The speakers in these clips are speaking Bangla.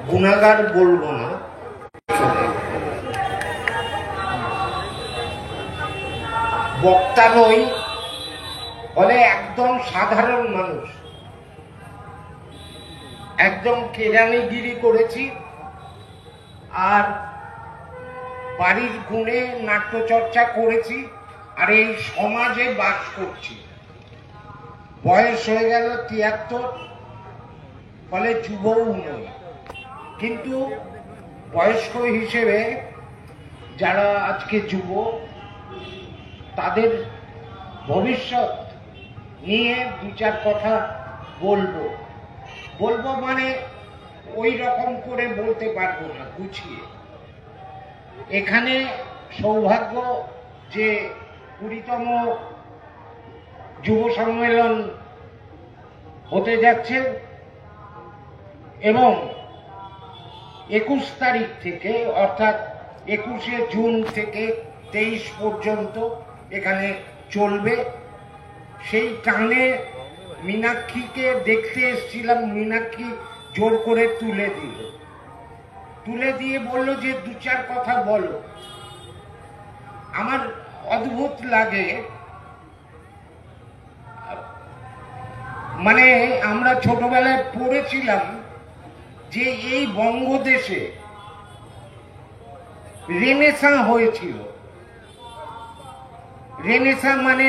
গুণাগার বলবো না, বক্তা নই, বলে একদম সাধারণ মানুষ, একদম কেরানিগিরি করেছি আর বাড়ির গুণে নাট্যচর্চা করেছি আর এই সমাজে বাস করছি। বয়স হয়ে গেল ৭৩, ফলে যুবও নই, কিন্তু বয়স্ক হিসেবে যারা আজকে যুব তাদের ভবিষ্যৎ নিয়ে দু চার কথা বলবো। মানে ওই রকম করে বলতে পারবো না, গুছিয়ে। এখানে সৌভাগ্য যে ২০তম যুব সম্মেলন হতে যাচ্ছে এবং ২১ তারিখ থেকে অর্থাৎ ২১শে জুন থেকে ২৩ পর্যন্ত এখানে চলবে। সেই টানে মীনাক্ষীকে দেখতে এসেছিলাম, মীনাক্ষী জোর করে তুলে দিয়ে বলল যে দু চার কথা বলো। আমার অদ্ভুত লাগে, মানে আমরা ছোটবেলায় পড়েছিলাম যে এই বঙ্গদেশে রেনেসাঁ হয়েছিল। রেনেসাঁ মানে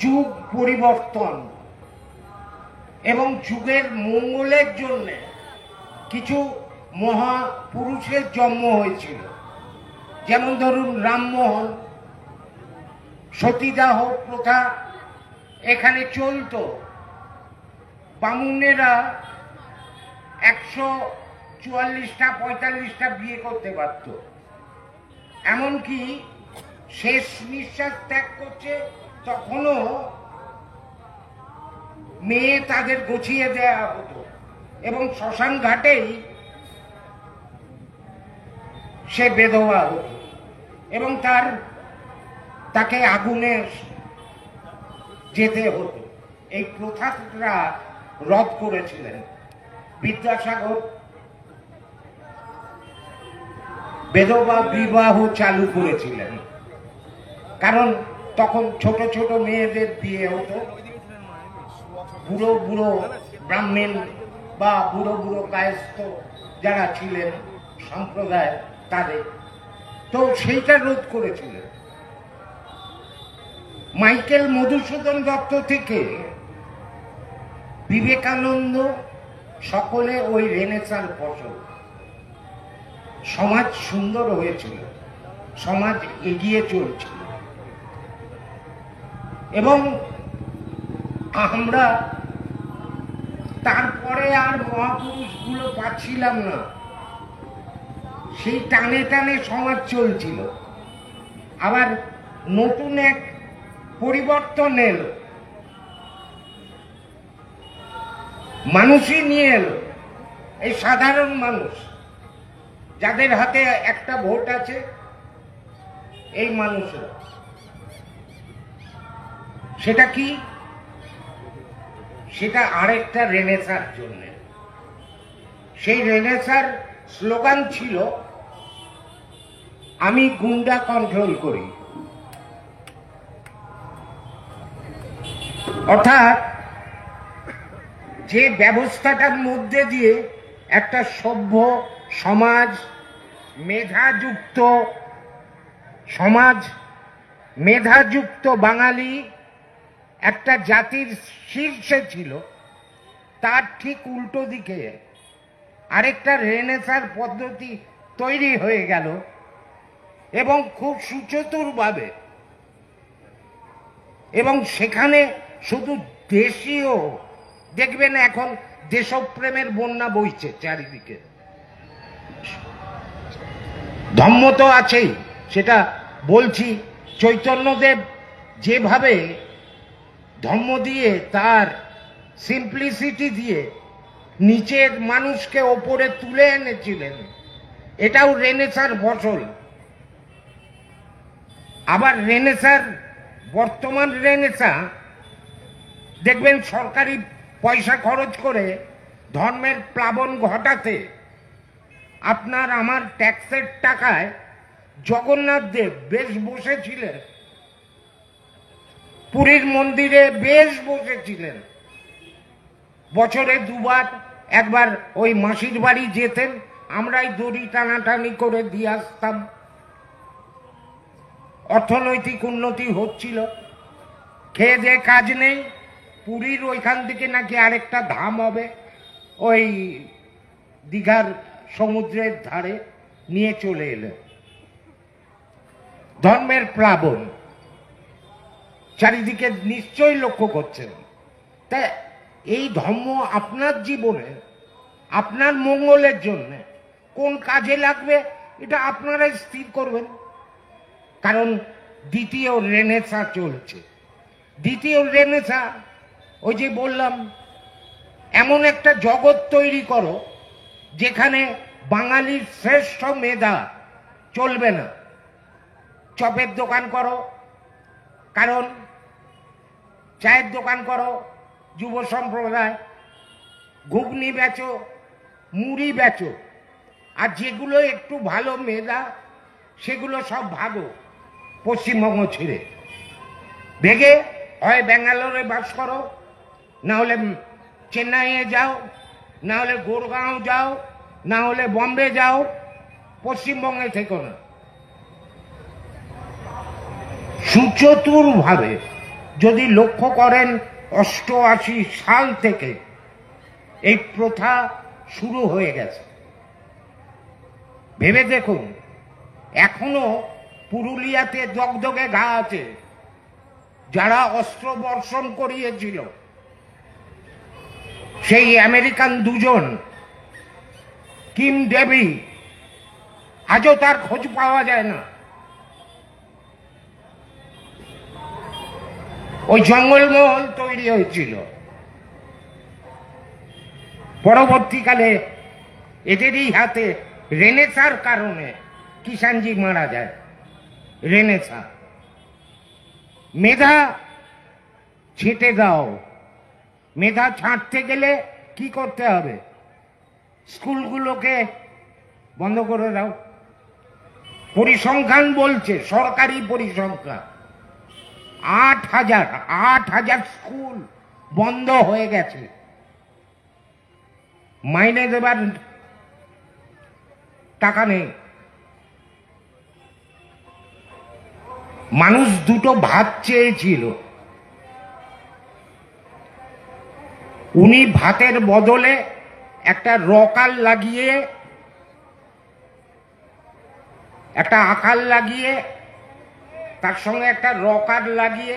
যুগ পরিবর্তন এবং যুগের মঙ্গলের জন্য কিছু মহাপুরুষের জন্ম হয়েছিল। যেমন ধরুন রামমোহন, সতীদাহ প্রথা এখানে চলত। বামুনেরা ১৪৪টা ৪৫টা বিয়ে করতে পারত। এমনকি শেষ নিঃশ্বাস ত্যাগ করছে তখনও মেয়ে তাদের গুছিয়ে দেয়া হতো এবং শ্মশান ঘাটেই সে বেধবা হতো এবং তাকে আগুনে যেতে হতো। এই প্রথাটা রদ করেছিলেন বিদ্যাসাগর। বেধবা বিবাহ চালু করেছিলেন, কারণ তখন ছোট ছোট মেয়েদের বিয়ে হতো বুড়ো বুড়ো ব্রাহ্মণ বা বুড়ো বুড়ো কায়স্থ যারা ছিলেন সম্প্রদায় তাদের, তো সেইটা রোধ করেছিলেন। মাইকেল মধুসূদন দত্ত থেকে বিবেকানন্দ সকলে ওই রেনেসাঁর ফসল। সমাজ সুন্দর হয়েছিল, সমাজ এগিয়ে চলছিল এবং আমরা তারপরে আর মহাপুরুষগুলো পাচ্ছিলাম না। সেই টানে টানে সমাজ চলছিল। আবার নতুন এক পরিবর্তন এলো, মানুষই নিয়ে এলো, এই সাধারণ মানুষ যাদের হাতে একটা ভোট আছে, এই মানুষরা। সেটা কি? সেটা আরেকটা রেনেসাঁর জন্য। সেই রেনেসাঁর স্লোগান ছিল, আমি গুন্ডা কন্ট্রোল করি। অর্থাৎ যে ব্যবস্থাটার মধ্যে দিয়ে একটা সভ্য সমাজ, মেধাযুক্ত বাঙালি একটা জাতির শীর্ষে ছিল, তার ঠিক উল্টো দিকে আরেকটা রেনেসাঁর পদ্ধতি তৈরি হয়ে গেল এবং খুব সুচতুরভাবে। এবং সেখানে শুধু দেশীয়, দেখবেন এখন দেশপ্রেমের বন্যা বইছে চারিদিকে। ধর্ম তো আছেই, সেটা বলছি। চৈতন্যদেব যেভাবে ধর্ম দিয়ে, তার সিম্পলিসিটি দিয়ে নিচের মানুষকে ওপরে তুলে এনেছিলেন, এটাও রেনেসাঁর ফসল। আবার রেনেসাঁর বর্তমান রেনেসাঁ দেখবেন সরকারি পয়সা খরচ করে ধর্মের প্লাবন ঘটাতে আপনার আমার ট্যাক্সের টাকায় জগন্নাথ দেব বেশ বসেছিলেন, পুরীর মন্দিরে বেশ বসেছিলেন। বছরে দুবার, একবার ওই মাসির বাড়ি যেতেন, আমরাই দড়ি টানাটানি করে দিয়ে আসতাম। অর্থনৈতিক উন্নতি হচ্ছিল, খেয়ে দিয়ে কাজ নেই। পুরীর ওইখান থেকে নাকি আরেকটা ধাম হবে, ওই দীঘার সমুদ্রের ধারে নিয়ে চলে এলেন। ধর্মের প্লাবন চারিদিকে নিশ্চয়ই লক্ষ্য করছেন। তাই এই ধর্ম আপনার জীবনে, আপনার মঙ্গলের জন্য কোন কাজে লাগবে এটা আপনারাই স্থির করবেন। কারণ দ্বিতীয় রেনেসা চলছে। দ্বিতীয় রেনেসা, ওই যে বললাম, এমন একটা জগৎ তৈরি করো যেখানে বাঙালির শ্রেষ্ঠ মেধা চলবে না। চপের দোকান করো, কারণ চায়ের দোকান করো যুব সম্প্রদায়, ঘুগনি বেচো, মুড়ি বেচো, আর যেগুলো একটু ভালো মেধা সেগুলো সব ভাগো পশ্চিমবঙ্গ ছেড়ে। ভেগে হয় ব্যাঙ্গালোরে বাস করো, না হলে চেন্নাইয়ে যাও, না হলে গুরগাঁও যাও, না হলে বম্বে যাও, পশ্চিমবঙ্গে থেকো না। সুচতুরভাবে যদি লক্ষ্য করেন 88 সাল থেকে এই প্রথা শুরু হয়ে গেছে। ভেবে দেখুন, এখনো পুরুলিয়াতে দগদগে ঘা আছে। যারা অস্ত্র বর্ষণ করিয়েছিল সেই আমেরিকান দুজন, কিম ডেভি, আজও তার খোঁজ পাওয়া যায় না। ওই জঙ্গলমহল তৈরি হয়েছিল। পরবর্তীকালে এদেরই হাতে রেনেসার কারণে কিষাণজি মারা যায়। রেনেসা, মেধা ছেঁটে দাও। মেধা ছাঁটতে গেলে কি করতে হবে? স্কুলগুলোকে বন্ধ করে দাও। পরিসংখ্যান বলছে, সরকারি পরিসংখ্যান, 8,000 স্কুল বন্ধ হয়ে গেছে। মাইনে দেবার টাকা নেই। মানুষ দুটো ভাত চেয়েছিল, উনি ভাতের বদলে একটা রকাল লাগিয়ে, একটা আকাল লাগিয়ে, তার সঙ্গে একটা রকার লাগিয়ে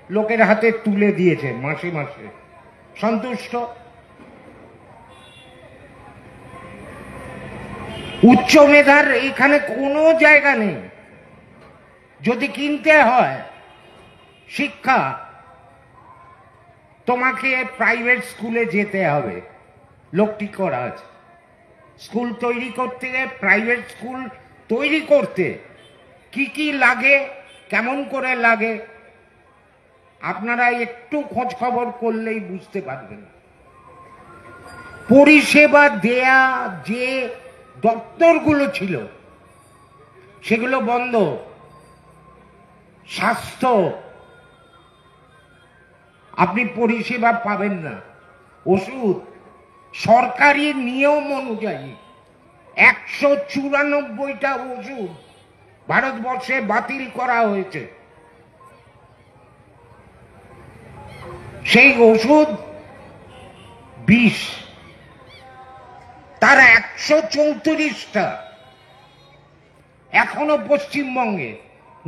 লোকের হাতে তুলে দিয়েছে মাসে মাসে। সন্তুষ্ট? উচ্চ মেধার এখানে কোনো জায়গা নেই। যদি কিনতে হয় শিক্ষা, তোমাকে প্রাইভেট স্কুলে যেতে হবে। লোকটি করা আছে। স্কুল তৈরি করতে, প্রাইভেট স্কুল তৈরি করতে কি কি লাগে, কেমন করে লাগে, আপনারা একটু খোঁজ খবর করলেই বুঝতে পারবেন। পরিষেবা দেয়া যে দপ্তরগুলো ছিল সেগুলো বন্ধ। স্বাস্থ্য, আপনি পরিষেবা পাবেন না। ওষুধ সরকারি নিয়ম অনুযায়ী 194টা ওষুধ ভারতবর্ষে বাতিল করা হয়েছে। সেই ওষুধ বিষ, তার 134টা এখনো পশ্চিমবঙ্গে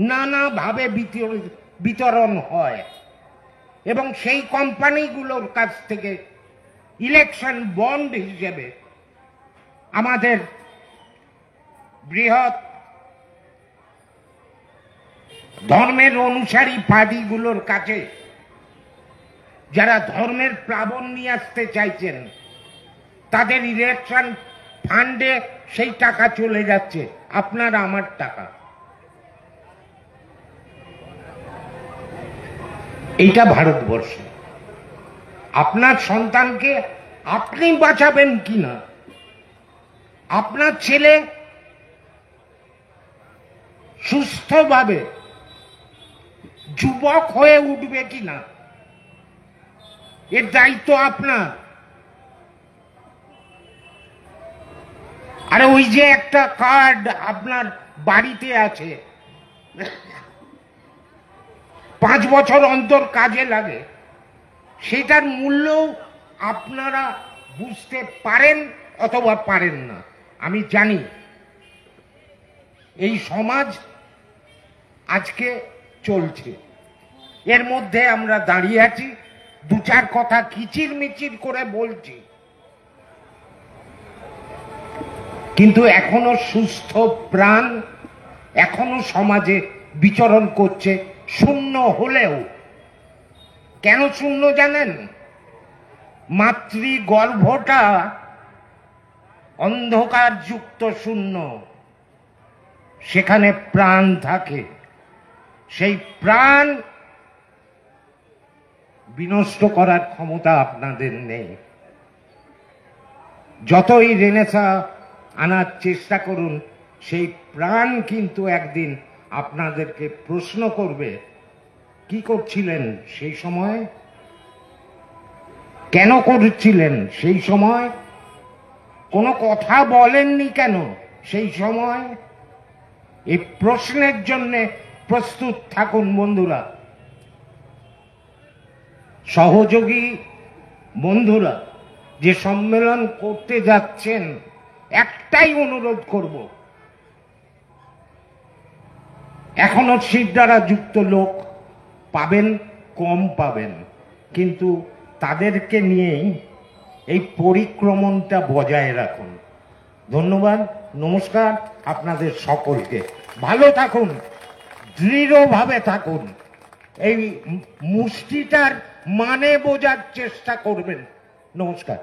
নানাভাবে বিতরণ হয়, এবং সেই কোম্পানিগুলোর কাছ থেকে ইলেকশন বন্ড হিসেবে আমাদের বৃহৎ ধর্মের অনুসারী পার্টিগুলোর কাছে, যারা ধর্মের প্লাবন নিয়ে আসতে চাইছেন, তাদের ইলেকশন ফান্ডে সেই টাকা চলে যাচ্ছে, আপনার আমার টাকা। এইটা ভারতবর্ষ। আপনার সন্তানকে আপনি বাঁচাবেন কিনা আপনার ছেলে সুস্থভাবে যুবক হয়ে উঠবে কিনা এর দায়িত্ব আপনার। আরে ওই যে একটা কার্ড আপনার বাড়িতে আছে, 5 বছর অন্তর কাজে লাগে, সেটার মূল্য আপনারা বুঝতে পারেন অথবা পারেন না। আমি জানি এই সমাজ আজকে চলছে, এর মধ্যে আমরা দাঁড়িয়ে আছি, 2-4 কথা কিচির মিচির করে বলছি, কিন্তু এখনো সুস্থ প্রাণ এখনো সমাজে বিচরণ করছে, শূন্য হলেও। কেন শূন্য জানেন? মাতৃগর্ভটা অন্ধকারযুক্ত শূন্য, সেখানে প্রাণ থাকে, সেই প্রাণ বিনষ্ট করার ক্ষমতা আপনাদের নেই। যতই রেনেসা আনার চেষ্টা করুন, সেই প্রাণ কিন্তু একদিন আপনাদেরকে প্রশ্ন করবে, কি করছিলেন সেই সময়, কেন করছিলেন সেই সময়, কোনো কথা বলেননি কেন সেই সময়। এই প্রশ্নের জন্য প্রস্তুত থাকুন বন্ধুরা। সহযোগী বন্ধুরা যে সম্মেলন করতে যাচ্ছেন, একটাই অনুরোধ করব, এখনো সিট দ্বারা যুক্ত লোক পাবেন, কম পাবেন, কিন্তু তাদেরকে নিয়েই এই পরিক্রমণটা বজায় রাখুন। ধন্যবাদ, নমস্কার আপনাদের সকলকে। ভালো থাকুন, দৃঢ়ভাবে থাকুন, এই মুষ্টিটার মানে বোঝার চেষ্টা করবেন। নমস্কার।